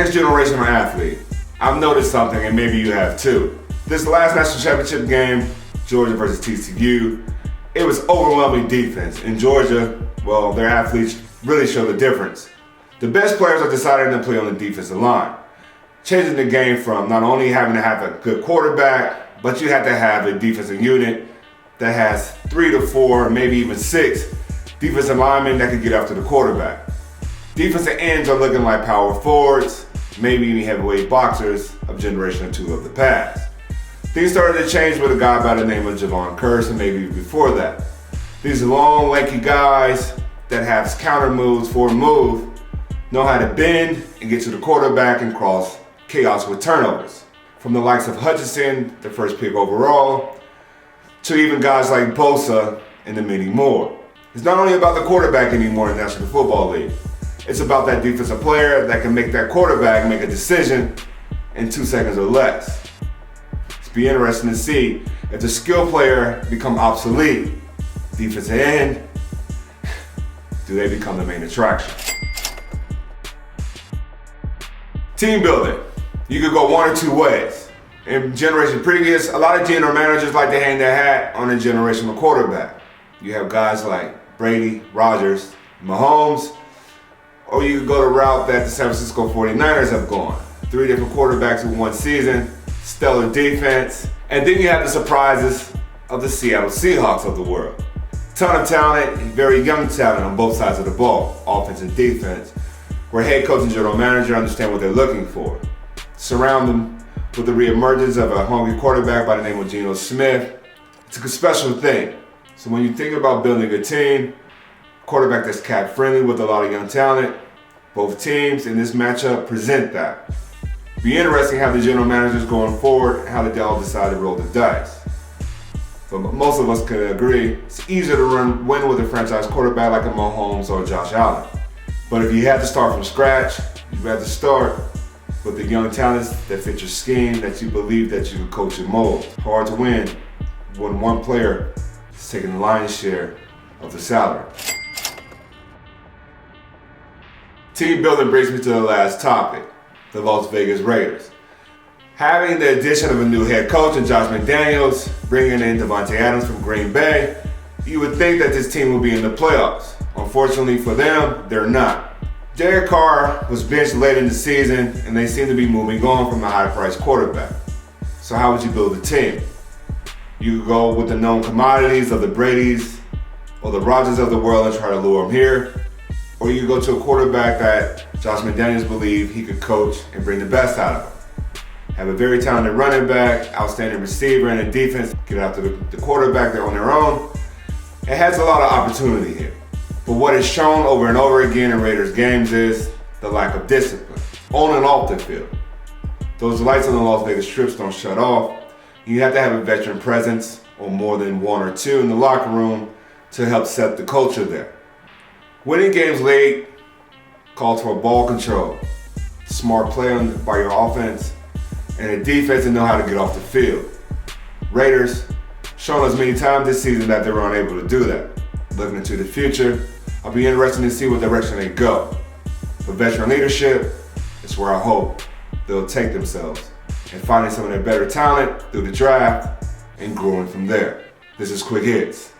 next generational athlete, I've noticed something, and maybe you have too. This last national championship game, Georgia versus TCU, it was overwhelming defense. In Georgia, well, their athletes really show the difference. The best players are deciding to play on the defensive line, changing the game from not only having to have a good quarterback, but you have to have a defensive unit that has 3 to 4, maybe even 6 defensive linemen that can get after the quarterback. Defensive ends are looking like power forwards, maybe even heavyweight boxers of generation 2 of the past. Things started to change with a guy by the name of Javon Curse, and maybe before that. These long, lanky guys that have counter moves, forward move, know how to bend and get to the quarterback and cause chaos with turnovers. From the likes of Hutchinson, the first pick overall, to even guys like Bosa and the many more. It's not only about the quarterback anymore in the National Football League. It's about that defensive player that can make that quarterback make a decision in 2 seconds or less. It's be interesting to see if the skill player become obsolete. Defensive end, do they become the main attraction? Team building. You could go one or two ways. In generation previous, a lot of general managers like to hang their hat on a generational quarterback. You have guys like Brady, Rodgers, Mahomes, or you could go the route that the San Francisco 49ers have gone. 3 different quarterbacks in one season, stellar defense, and then you have the surprises of the Seattle Seahawks of the world. Ton of talent, very young talent on both sides of the ball, offense and defense, where head coach and general manager understand what they're looking for. Surround them with the reemergence of a hungry quarterback by the name of Geno Smith. It's a special thing. So when you think about building a team, quarterback that's cap friendly with a lot of young talent, both teams in this matchup present that. Be interesting how the general managers going forward, how they all decide to roll the dice. But most of us can agree it's easier to win with a franchise quarterback like a Mahomes or Josh Allen. But if you had to start from scratch, you'd rather start with the young talents that fit your scheme, that you believe that you can coach and mold. Hard to win when one player is taking the lion's share of the salary. Team building brings me to the last topic, the Las Vegas Raiders. Having the addition of a new head coach in Josh McDaniels, bringing in Devontae Adams from Green Bay, you would think that this team would be in the playoffs. Unfortunately for them, they're not. Derek Carr was benched late in the season, and they seem to be moving on from a high-priced quarterback. So how would you build a team? You could go with the known commodities of the Bradys or the Rodgers of the world and try to lure them here. Or you could go to a quarterback that Josh McDaniels believed he could coach and bring the best out of him. Have a very talented running back, outstanding receiver, and a defense get after the quarterback there on their own. It has a lot of opportunity here. But what is shown over and over again in Raiders games is the lack of discipline, on and off the field. Those lights on the Las Vegas Strips don't shut off. You have to have a veteran presence or more than 1 or 2 in the locker room to help set the culture there. Winning games late calls for ball control, smart play by your offense, and a defense that know how to get off the field. Raiders shown us many times this season that they were unable to do that. Looking into the future, I'll be interested to see what direction they go. But veteran leadership is where I hope they'll take themselves and finding some of their better talent through the draft and growing from there. This is Quick Hits.